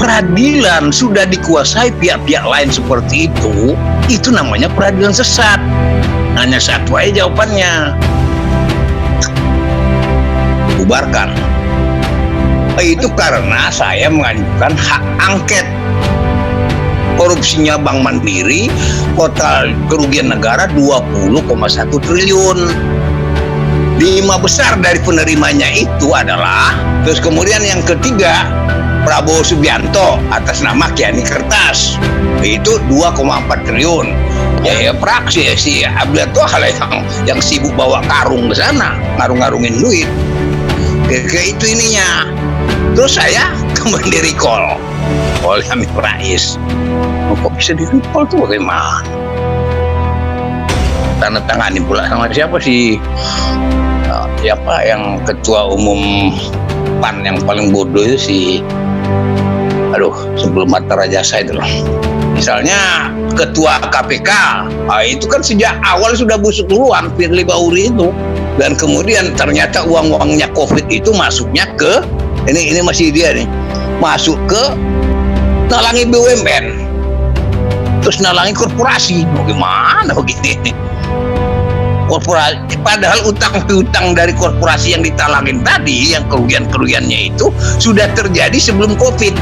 peradilan sudah dikuasai pihak-pihak lain seperti itu namanya peradilan sesat. Hanya satu aja jawabannya, bubarkan. Itu karena saya mengajukan hak angket korupsinya Bank Mandiri, total kerugian negara 20,1 triliun. 5 besar dari penerimanya itu adalah, terus kemudian yang ketiga Prabowo Subianto atas nama Kiani Kertas, itu 2,4 triliun. Ya praksi si Abdul Tuhan yang sibuk bawa karung ke sana, ngarung-ngarungin duit. Kayak itu ininya. Terus saya kembali di-recall oleh Amin Rais. Kok bisa di-recall tuh bagaimana? Tanda tangani pula sama siapa sih? Siapa yang ketua umum PAN yang paling bodoh itu si, sebelum Marta Rajasa itu loh. Misalnya ketua KPK, itu kan sejak awal sudah busuk duluan Firly Bahuri itu. Dan kemudian ternyata uang-uangnya COVID itu masuknya ke, ini masih dia nih, masuk ke nalangi BUMN, terus nalangi korporasi. Bagaimana begini? Korporasi, padahal utang piutang dari korporasi yang ditalangin tadi, yang kerugiannya itu sudah terjadi sebelum COVID.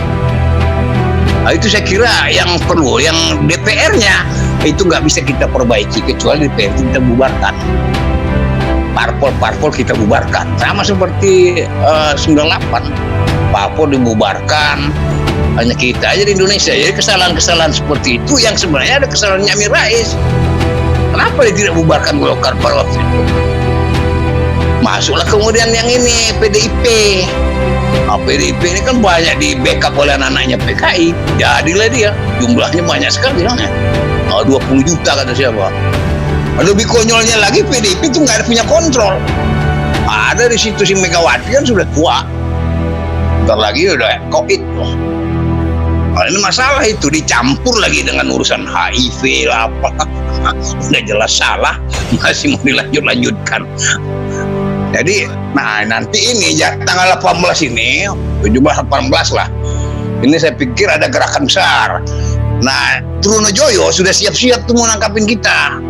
Nah, itu saya kira yang perlu, yang DPR-nya itu nggak bisa kita perbaiki kecuali DPR kita bubarkan. Parpol kita bubarkan, sama seperti 98 parpol dibubarkan, hanya kita aja di Indonesia. Jadi kesalahan-kesalahan seperti itu yang sebenarnya ada kesalahannya Amin Rais. Kenapa dia tidak bubarkan Golkar pada waktu itu? Masuklah kemudian yang ini PDIP. PDIP ini kan banyak di backup oleh anak-anaknya PKI, jadilah dia, jumlahnya banyak sekali bilangnya, 20 juta kata siapa. Lebih konyolnya lagi, PDIP itu nggak ada punya kontrol. Ada di situ si Megawati kan sudah tua, bentar lagi udah COVID. Nah, ini masalah itu dicampur lagi dengan urusan HIV lah apa, udah jelas salah, masih mau dilanjutkan. Jadi, nah nanti ini tanggal 18 ini, 17-18 lah. Ini saya pikir ada gerakan besar. Nah, Trunojoyo sudah siap-siap tuh mau nangkapin kita.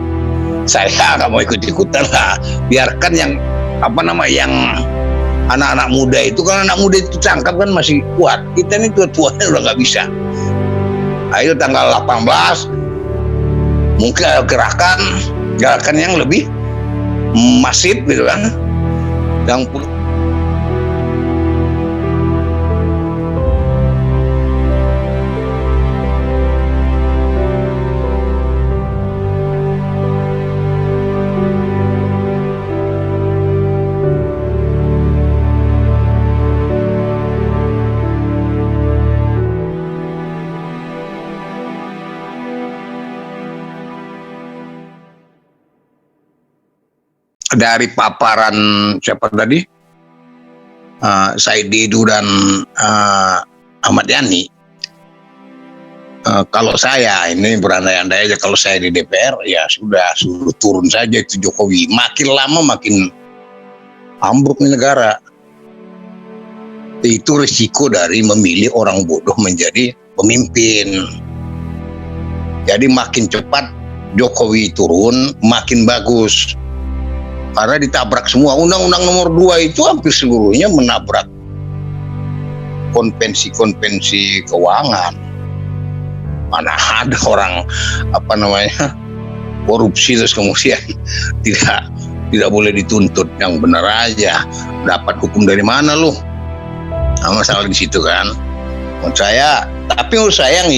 Saya nggak mau ikut-ikutan lah. Biarkan yang yang anak-anak muda itu, kan anak muda itu tangkap kan masih kuat. Kita ini tua-tuanya udah nggak bisa. Nah, itu tanggal 18 mungkin ada gerakan yang lebih masif gitu kan. Yang dari paparan siapa tadi, Said Didu dan Ahmad Yani, kalau saya ini berandai-andai aja, kalau saya di DPR ya sudah suruh turun saja itu Jokowi. Makin lama makin ambruk nih negara. Itu risiko dari memilih orang bodoh menjadi pemimpin. Jadi makin cepat Jokowi turun makin bagus. Karena ditabrak semua. Undang-undang nomor 2 itu hampir seluruhnya menabrak konvensi-konvensi keuangan. Mana ada orang korupsi terus kemudian tidak boleh dituntut. Yang benar aja, dapat hukum dari mana lu? Nah, masalah di situ kan. Tapi menurut saya yang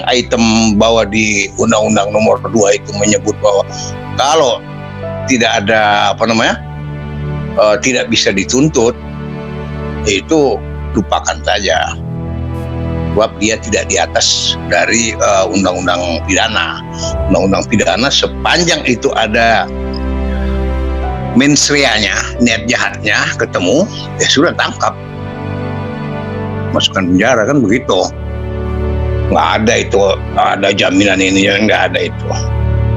item bahwa di undang-undang nomor 2 itu menyebut bahwa kalau tidak ada tidak bisa dituntut, itu lupakan saja. Sebab dia tidak di atas dari undang-undang pidana. Undang-undang pidana sepanjang itu ada mens reanya, niat jahatnya ketemu, ya sudah tangkap, masukkan penjara, kan begitu. Nggak ada itu, ada jaminan ini, nggak ada itu.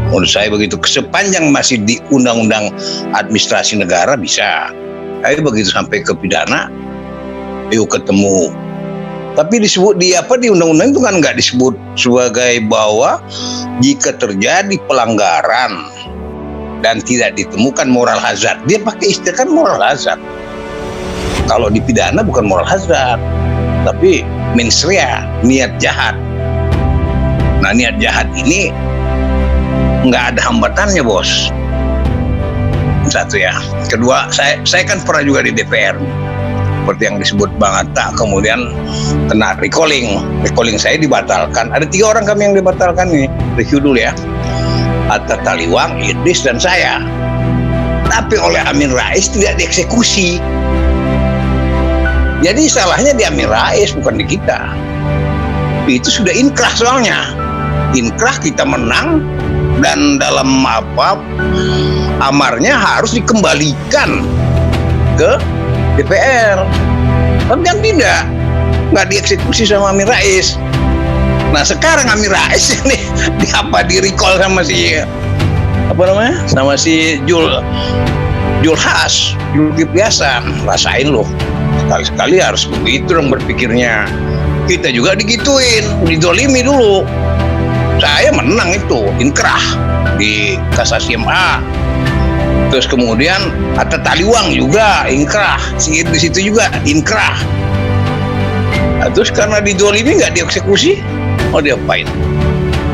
Menurut saya begitu. Sepanjang masih di undang-undang administrasi negara bisa. Tapi begitu sampai ke pidana, yuk ketemu Tapi disebut di undang-undang itu kan nggak disebut sebagai bahwa jika terjadi pelanggaran dan tidak ditemukan moral hazard. Dia pakai istilah kan moral hazard. Kalau di pidana bukan moral hazard, tapi mens rea, niat jahat. Nah, niat jahat ini nggak ada hambatannya, bos. Satu ya. Kedua, saya kan pernah juga di DPR. Seperti yang disebut Bang Atta, kemudian kena recalling saya dibatalkan. Ada 3 orang kami yang dibatalkan nih, review dulu ya. Atta Taliwang, Idris, dan saya. Tapi oleh Amin Rais tidak dieksekusi. Jadi salahnya di Amin Rais, bukan di kita. Itu sudah inkrah soalnya. Inkrah kita menang, dan dalam amarnya harus dikembalikan ke DPR. Tapi kan tidak, nggak dieksekusi sama Amin Rais. Nah sekarang Amin Rais ini di recall sama si sama si Julhas, Zulkifli Hasan. Rasain loh, sekali-sekali harus begitu dong berpikirnya. Kita juga digituin, didolimi dulu. Saya menang itu, inkrah di kasasi MA. Terus kemudian Atta Taliwang juga inkrah, si Idris itu juga inkrah. Nah, terus karena dizolimi nggak dieksekusi, mau diapain?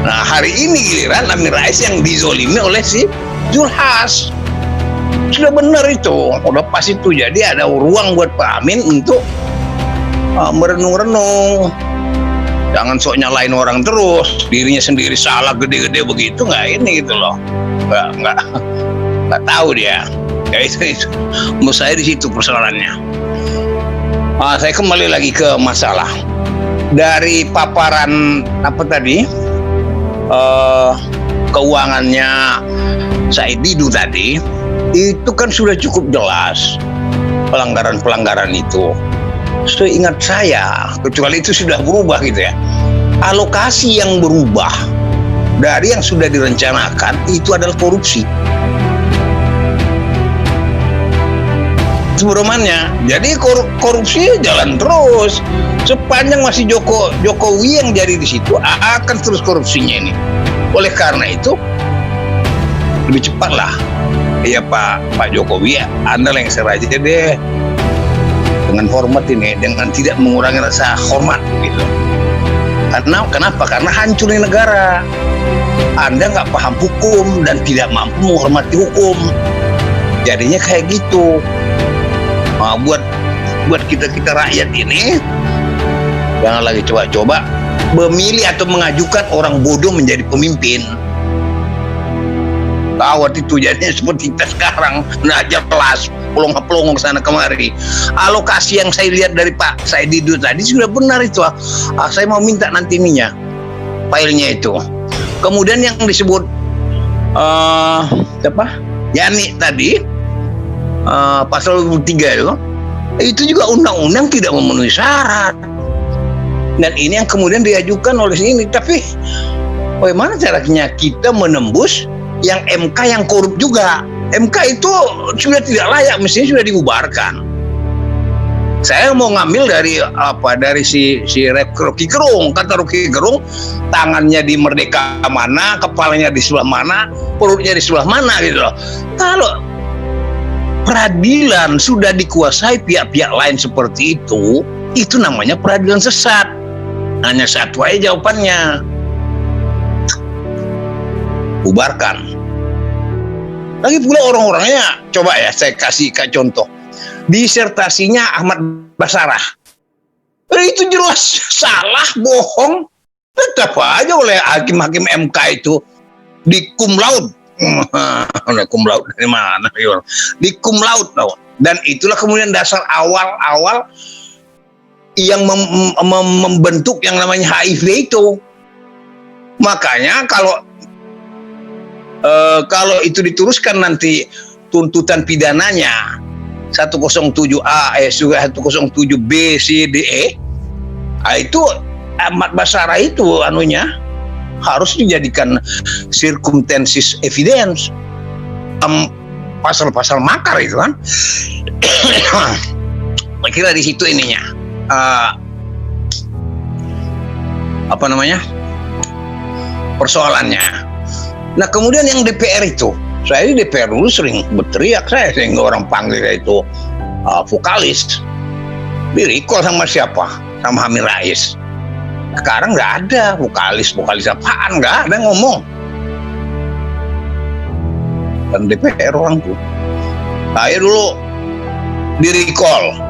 Nah hari ini giliran Amin Rais yang dizolimi oleh si Julhas. Sudah benar itu, udah pas itu. Jadi ada ruang buat Pak Amin untuk merenung-renung. Jangan sok nyalain orang terus, dirinya sendiri salah gede-gede begitu, nggak ini gitu loh. Nggak tahu dia. Ya itu. Menurut saya di situ persoalannya. Saya kembali lagi ke masalah. Dari paparan keuangannya Said Didu tadi, itu kan sudah cukup jelas pelanggaran-pelanggaran itu. Seingat saya, kecuali itu sudah berubah gitu ya. Alokasi yang berubah dari yang sudah direncanakan itu adalah korupsi. Sebelumnya, jadi korupsi jalan terus sepanjang masih Jokowi yang jadi di situ, akan terus korupsinya ini. Oleh karena itu lebih cepatlah ya Pak Jokowi, Anda yang seraja deh dengan hormat ini, dengan tidak mengurangi rasa hormat gitu. Kenapa? Karena hancurin negara. Anda nggak paham hukum dan tidak mampu menghormati hukum. Jadinya kayak gitu. Buat kita rakyat ini, jangan lagi coba-coba memilih atau mengajukan orang bodoh menjadi pemimpin. Kawat itu jadinya seperti kita sekarang, nah jelas pelongong sana kemari. Alokasi yang saya lihat dari Pak Said Didu tadi sudah benar itu. Saya mau minta nanti ininya, filenya itu. Kemudian yang disebut Yani tadi, pasal 23 itu juga undang-undang tidak memenuhi syarat. Dan ini yang kemudian diajukan oleh ini. Tapi bagaimana caranya kita menembus yang MK yang korup juga? MK itu sudah tidak layak, mestinya sudah dibubarkan. Saya mau ngambil dari si Rocky Gerung. Kata Rocky Gerung, tangannya di Merdeka mana, kepalanya di sebelah mana, perutnya di sebelah mana gitu loh. Kalau peradilan sudah dikuasai pihak-pihak lain seperti itu namanya peradilan sesat. Hanya satu aja jawabannya, bubarkan. Lagi pula orang-orangnya, coba ya saya kasih contoh. Disertasinya Ahmad Basarah, itu jelas salah, bohong. Tetap aja oleh hakim-hakim MK itu di cum laude. Cum laude dari mana? Di cum laude tau. Dan itulah kemudian dasar awal yang membentuk yang namanya HIV itu. Makanya kalau itu diteruskan nanti tuntutan pidananya 107A, juga 107B, C, D, E, itu Ahmad Basarah itu harus dijadikan circumstances evidence, pasal-pasal makar itu kan. Saya kira di situ ininya apa namanya, persoalannya. Nah kemudian yang DPR itu, saya di DPR dulu sering berteriak saya, sehingga orang panggil saya itu vokalis. Di recall sama siapa? Sama Amin Rais. Sekarang nggak ada vokalis apaan, nggak ada ngomong. Dan DPR orang tuh. Saya dulu di recall.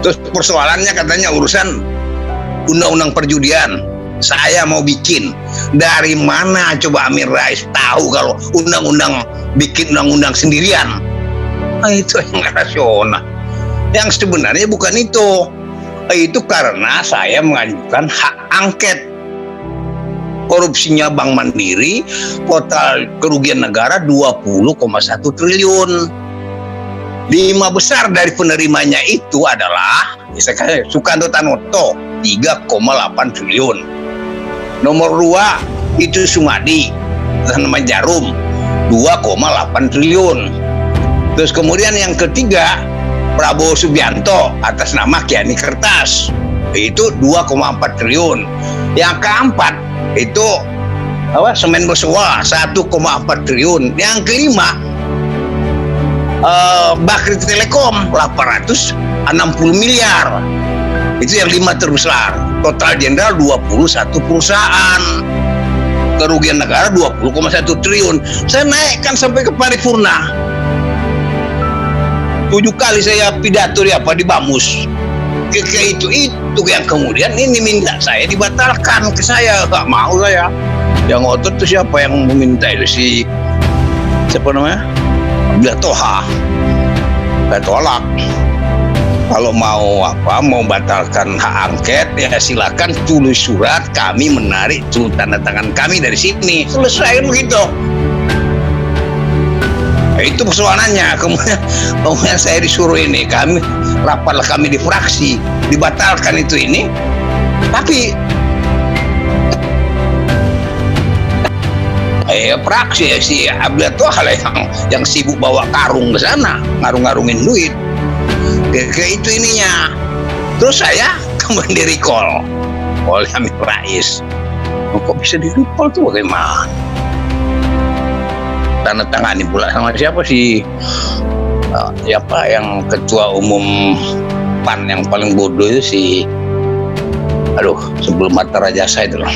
Terus persoalannya katanya urusan undang-undang perjudian. Saya mau bikin. Dari mana coba Amin Rais tahu kalau bikin undang-undang sendirian? Nah, itu yang rasional. Yang sebenarnya bukan itu. Itu karena saya mengajukan hak angket. Korupsinya Bank Mandiri, total kerugian negara 20,1 triliun. 5 besar dari penerimanya itu adalah misalkan Sukanto Tanoto 3,8 triliun. Nomor 2 itu Sumadi nama Jarum 2,8 triliun. Terus kemudian yang ketiga Prabowo Subianto atas nama Kiani Kertas itu 2,4 triliun. Yang keempat itu Semen Bersua 1,4 triliun. Yang kelima Bakri Telekom 860 miliar. Itu yang 5 terbesar. Total jenderal 21 perusahaan. Kerugian negara 20,1 triliun. Saya naikkan sampai ke paripurna. 7 kali saya pidato di Bamus. Itu yang kemudian ini minta saya dibatalkan ke saya. Gak mau saya. Yang ngotot itu siapa yang meminta itu? Siapa namanya? Abdullah Toha. Saya tolak. Kalau mau batalkan hak angket ya silakan tulis surat, kami menarik tanda tangan kami dari sini, selesai begitu. Itu persoalannya. Kemudian saya disuruh ini, rapatlah kami di fraksi, dibatalkan itu ini. Tapi fraksi si Abdullah Toha yang sibuk bawa karung ke sana, ngarung-ngarungin duit. Kayak itu ininya. Terus saya kembali di recall oleh Amin Rais. Kok bisa di recall tuh bagaimana? Tanda tangani pula sama siapa sih? Siapa yang ketua umum PAN yang paling bodoh itu sebelum Hatta Rajasa itu loh.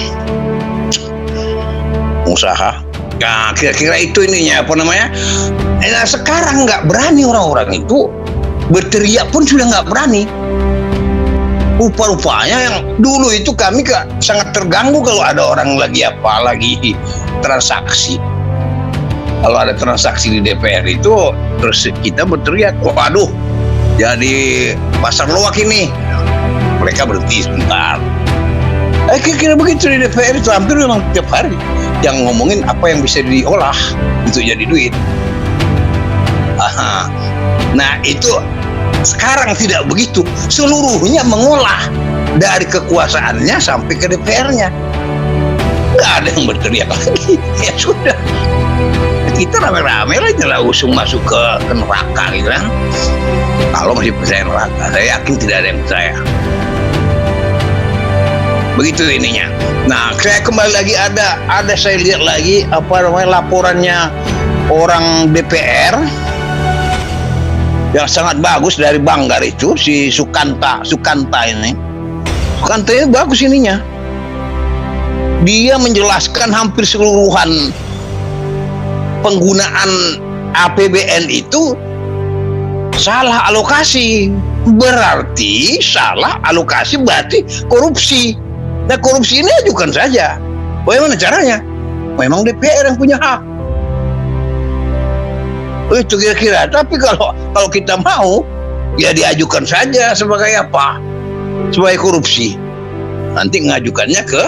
Usaha. Nah, kira-kira itu ininya Nah, sekarang nggak berani orang-orang itu berteriak pun sudah nggak berani. Rupa-rupanya yang dulu itu kami sangat terganggu kalau ada orang lagi transaksi. Kalau ada transaksi di DPR itu terus kita berteriak, waduh, jadi pasar loak ini. Mereka berhenti sebentar. Kira-kira begitu di DPR itu hampir memang tiap hari yang ngomongin apa yang bisa diolah untuk jadi duit. Nah itu sekarang tidak begitu, seluruhnya mengolah dari kekuasaannya sampai ke DPR-nya. Nggak ada yang berteriak lagi. Ya sudah, kita rame-rame aja lah usung masuk ke neraka gitu kan. Kalau masih percaya neraka, saya yakin tidak ada yang percaya. Begitu ininya. Nah, saya kembali lagi ada saya lihat lagi laporannya orang DPR yang sangat bagus dari Banggar itu, si Sukanta ini. Sukanta ini bagus ininya. Dia menjelaskan hampir seluruhan penggunaan APBN itu salah alokasi. Berarti salah alokasi berarti korupsi. Nah, korupsi ini ajukan saja. Bagaimana caranya? Memang DPR yang punya hak. Itu kira-kira. Tapi kalau kita mau, ya diajukan saja sebagai apa? Sebagai korupsi. Nanti ngajukannya ke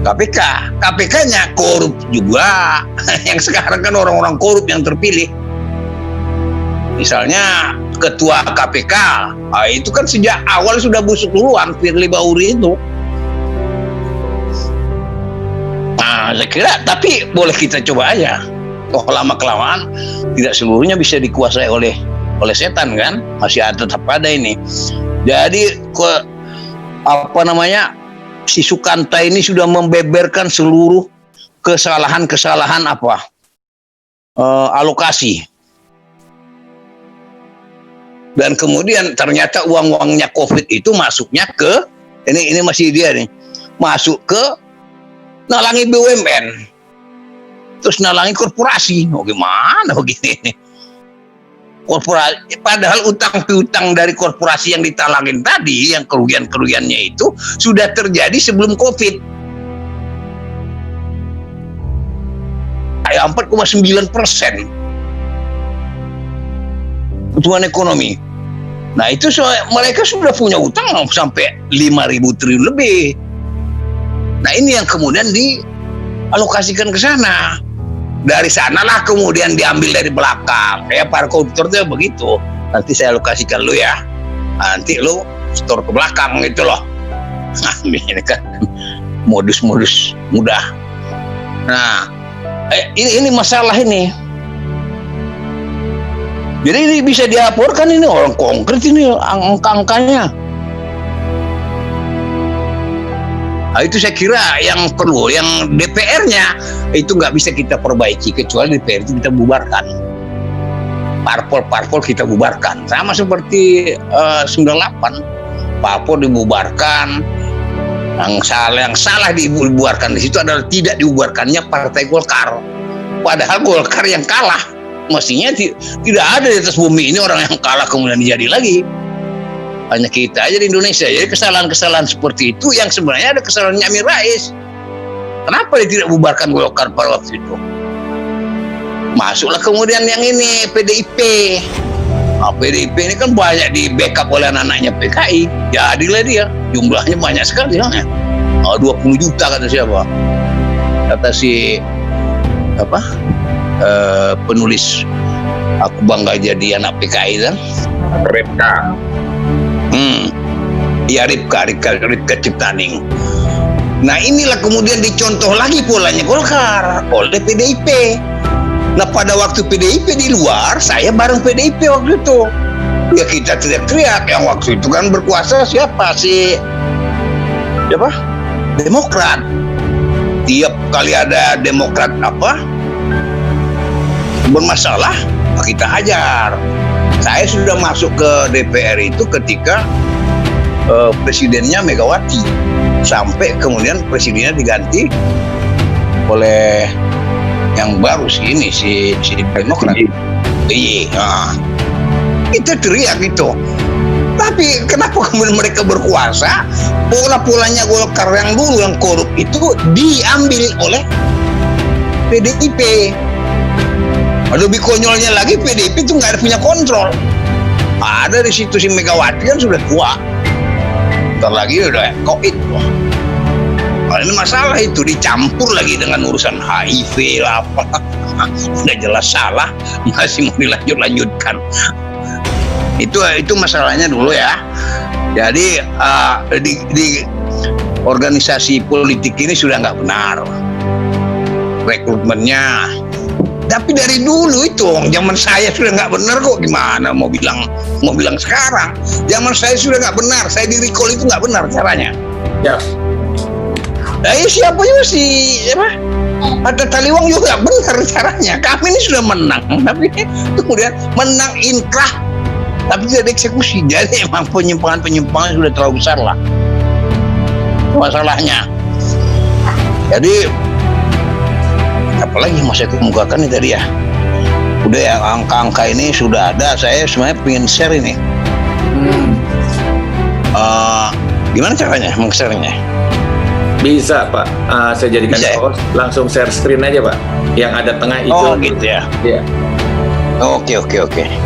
KPK. KPK-nya korup juga. Yang sekarang kan orang-orang korup yang terpilih. Misalnya ketua KPK, itu kan sejak awal sudah busuk duluan, Firly Bahuri itu. Nah, saya kira, tapi boleh kita coba aja. Lama-kelamaan tidak seluruhnya bisa dikuasai oleh setan kan, masih tetap ada ini. Jadi si Sukanta ini sudah membeberkan seluruh kesalahan-kesalahan alokasi. Dan kemudian ternyata uang-uangnya COVID itu masuknya ke ini masih dia nih, masuk ke nalangi BUMN, terus nalangi korporasi. Gimana begini? Korporasi, padahal utang piutang dari korporasi yang ditalangin tadi, yang kerugiannya itu sudah terjadi sebelum COVID. 4,9% pertumbuhan ekonomi. Nah itu mereka sudah punya utang sampai 5.000 triliun lebih. Nah ini yang kemudian dialokasikan ke sana. Dari sanalah kemudian diambil dari belakang. Ya para koruptor itu begitu. Nanti saya alokasikan lu ya. Nanti lu store ke belakang gitu loh. Nah ini kan modus-modus mudah. Nah ini masalah ini. Jadi ini bisa dilaporkan, ini orang konkret ini angka-angkanya. Nah, itu saya kira yang perlu, yang DPR-nya itu nggak bisa kita perbaiki kecuali DPR itu kita bubarkan. Parpol kita bubarkan. Sama seperti 98, parpol dibubarkan. Yang salah dibubarkan di situ adalah tidak dibubarkannya Partai Golkar. Padahal Golkar yang kalah. Mestinya tidak ada di atas bumi ini orang yang kalah kemudian jadi lagi. Hanya kita aja di Indonesia. Jadi kesalahan-kesalahan seperti itu yang sebenarnya ada kesalahannya Amin Rais. Kenapa dia tidak bubarkan Golkar pada waktu itu? Masuklah kemudian yang ini PDIP. Nah, PDIP ini kan banyak di backup oleh anak-anaknya PKI. Jadilah dia. Jumlahnya banyak sekali. 20 juta kata siapa? Kata si penulis Aku Bangga Jadi Anak PKI kan? Ripka. Ya Ripka Ciptaning. Nah inilah kemudian dicontoh lagi polanya Golkar oleh PDIP. Nah pada waktu PDIP di luar, saya bareng PDIP waktu itu. Ya kita teriak-teriak, yang waktu itu kan berkuasa siapa? Siapa? Demokrat. Tiap kali ada Demokrat bermasalah, kita hajar. Saya sudah masuk ke DPR itu ketika presidennya Megawati, sampai kemudian presidennya diganti oleh yang baru si Demokrat. Iya, kita teriak itu. Tapi kenapa kemudian mereka berkuasa? Pola-polanya Golkar yang dulu yang korup itu diambil oleh PDIP. Lebih konyolnya lagi, PDIP itu nggak ada punya kontrol. Ada di situ si Megawati kan sudah tua. Ntar lagi udah COVID. Nah, ini masalah itu dicampur lagi dengan urusan HIV lah apa. Udah jelas salah, masih mau dilanjutkan. Itu masalahnya dulu ya. Jadi di organisasi politik ini sudah nggak benar rekrutmennya. Tapi dari dulu itu, zaman saya sudah nggak benar kok. Gimana mau bilang sekarang? Zaman saya sudah nggak benar. Saya di recall itu nggak benar caranya. Ya. Siapa juga Hatta Taliwang juga nggak benar caranya. Kami ini sudah menang, tapi kemudian menang inkrah, tapi tidak dieksekusi. Jadi emang penyimpangan sudah terlalu besar lah masalahnya. Jadi apalagi yang mau saya kemukakan ini tadi ya, udah ya, angka-angka ini sudah ada. Saya sebenarnya pengen share ini. Gimana caranya meng-share-nya? Bisa Pak, saya jadikan host, langsung share screen aja Pak, yang ada tengah itu. Oh gitu ya. Iya. Oke.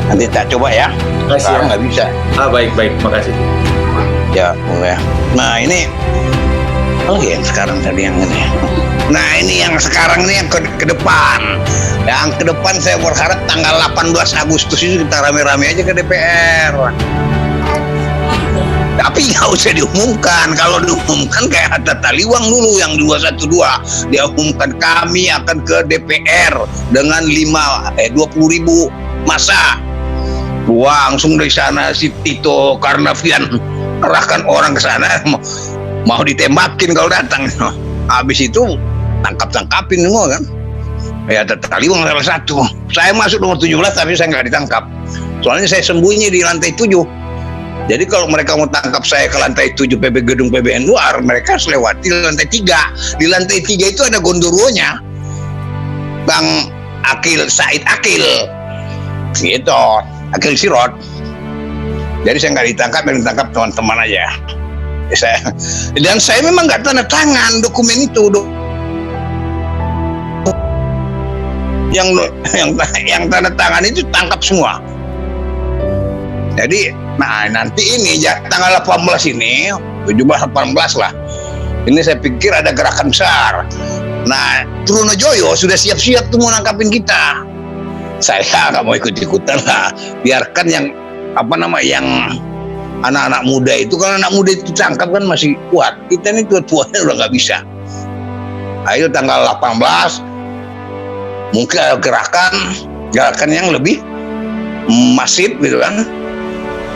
Nanti tak coba ya. Sekarang nggak bisa. Baik, makasih. Ya, boleh. Nah ini lagi yang sekarang tadi yang ini. Nah ini yang sekarang ini yang ke depan. Yang ke depan saya berharap tanggal 18 Agustus itu kita rame-rame aja ke DPR. Tapi nggak usah diumumkan. Kalau diumumkan kayak Hatta Taliwang dulu yang 212, dia umumkan kami akan ke DPR dengan 20.000 massa. Langsung dari sana si Tito Karnavian kerahkan orang ke sana. mau ditembakin kalau datang. Habis itu tangkapin semua kan. Ya tertaliwang salah satu. Saya masuk nomor 17 tapi saya nggak ditangkap. Soalnya saya sembunyi di lantai 7. Jadi kalau mereka mau tangkap saya ke lantai 7 gedung PBN luar, mereka harus lewati lantai 3. Di lantai 3 itu ada gondoruonya Bang Said Akil gitu, Akil Sirot. Jadi saya nggak ditangkap, yang ditangkap teman-teman aja. Saya memang nggak tanda tangan dokumen itu. Yang tanda tangan itu tangkap semua. Jadi nanti ini tanggal 18 ini 17-18 lah. Ini saya pikir ada gerakan besar. Nah, Trunojoyo sudah siap-siap tuh mau nangkapin kita. Saya nggak mau ikut-ikutan lah. Biarkan yang yang anak-anak muda itu, kalau anak muda itu tangkap kan masih kuat. Kita ini tua-tuanya udah nggak bisa. Ayo tanggal 18 mungkin ada gerakan yang lebih masif gitu kan.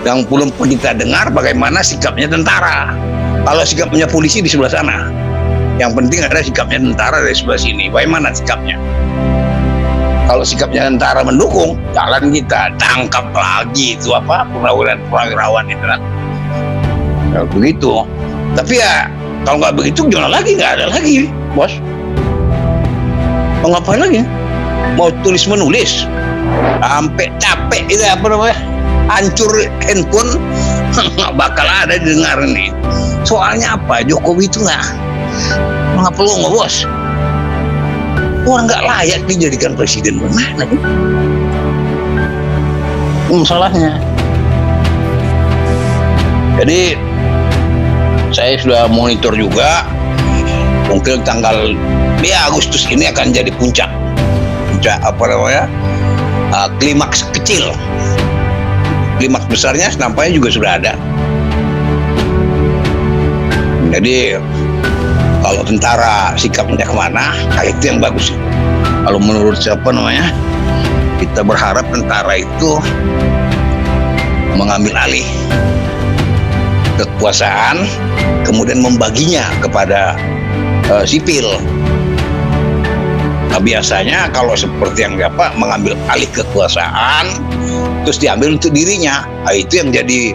Yang belum kita dengar bagaimana sikapnya tentara. Kalau sikapnya polisi di sebelah sana. Yang penting ada sikapnya tentara dari sebelah sini. Bagaimana sikapnya? Kalau sikapnya tentara mendukung, jalan kita tangkap lagi itu purnawirawan itu kan. Ya, begitu. Tapi ya kalau nggak begitu gimana lagi? Nggak ada lagi, bos. Mau ngapain lagi? Mau tulis menulis? Sampai capek itu hancur handphone nggak bakal ada dengar nih. Soalnya apa? Jokowi itu nggak perlu bos. Orang nggak layak dijadikan presiden, mana nih? Masalahnya. Jadi saya sudah monitor juga. Mungkin tanggal Agustus ini akan jadi puncak klimaks kecil. Klimaks besarnya nampaknya juga sudah ada. Jadi kalau tentara sikapnya kemana, itu yang bagus. Kalau menurut kita berharap tentara itu mengambil alih kekuasaan, kemudian membaginya kepada sipil. Nah, biasanya kalau seperti yang mengambil alih kekuasaan, terus diambil untuk dirinya, itu yang jadi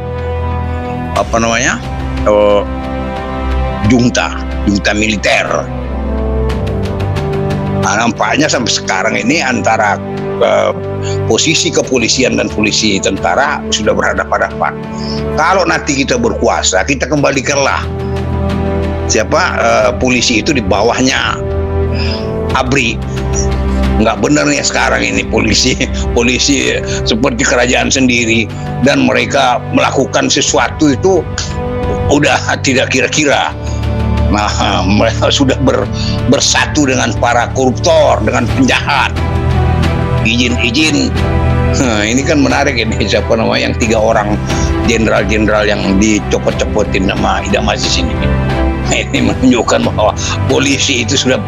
junta militer. Nah, nampaknya sampai sekarang ini antara posisi kepolisian dan polisi tentara sudah berhadapan-hadapan. Kalau nanti kita berkuasa, kita kembalikanlah polisi itu di bawahnya ABRI. Nggak benar nih sekarang ini polisi seperti kerajaan sendiri, dan mereka melakukan sesuatu itu udah tidak kira-kira. Nah, mereka sudah bersatu dengan para koruptor, dengan penjahat. Izin. Ini kan menarik ini, yang 3 orang jenderal-jenderal yang dicopot-copotin nama Idam Aziz ini. Ini menunjukkan bahwa polisi itu sudah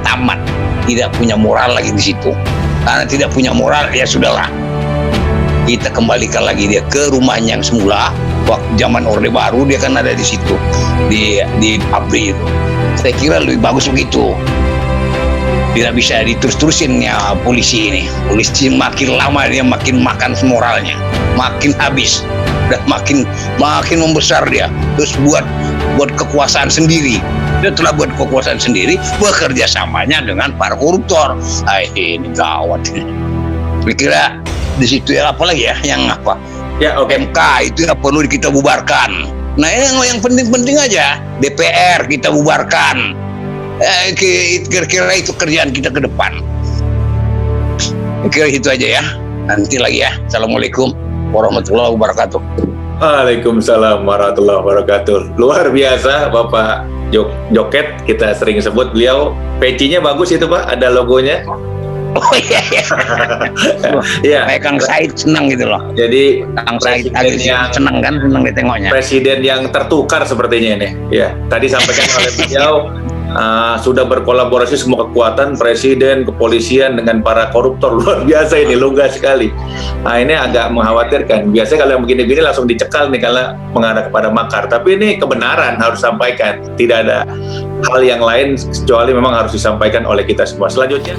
tamat, tidak punya moral lagi di situ. Karena tidak punya moral, ya sudahlah. Kita kembalikan lagi dia ke rumahnya yang semula. Waktu zaman Orde Baru dia kan ada di situ, di ABRI itu. Saya kira lebih bagus begitu. Tidak bisa diterus-terusin ya polisi ini. Polisi makin lama dia makin makan moralnya, makin habis, dan makin membesar dia. Terus buat kekuasaan sendiri. Dia telah buat kekuasaan sendiri, bekerja samanya dengan para koruptor. Ini gawat. Kira di situ ya, apalagi ya yang MK itu yang perlu kita bubarkan. Nah, ini yang penting-penting aja. DPR kita bubarkan. Kira-kira itu kerjaan kita ke depan. Kira itu aja ya. Nanti lagi ya. Assalamualaikum warahmatullahi wabarakatuh. Waalaikumsalam warahmatullahi wabarakatuh. Luar biasa Bapak Joket, kita sering sebut beliau. Pecinya bagus itu Pak, ada logonya. Oh iya. Iya. Kayak Kang Said senang gitu loh. Jadi Kang Said senang ditengoknya. Presiden yang tertukar sepertinya ini. Ya, tadi sampaikan oleh beliau sudah berkolaborasi semua kekuatan, presiden, kepolisian dengan para koruptor. Luar biasa ini, longgar sekali. Nah, ini agak mengkhawatirkan. Biasanya kalau yang begini-begini langsung dicekal nih kalau mengarah kepada makar. Tapi ini kebenaran harus sampaikan. Tidak ada hal yang lain kecuali memang harus disampaikan oleh kita semua. Selanjutnya.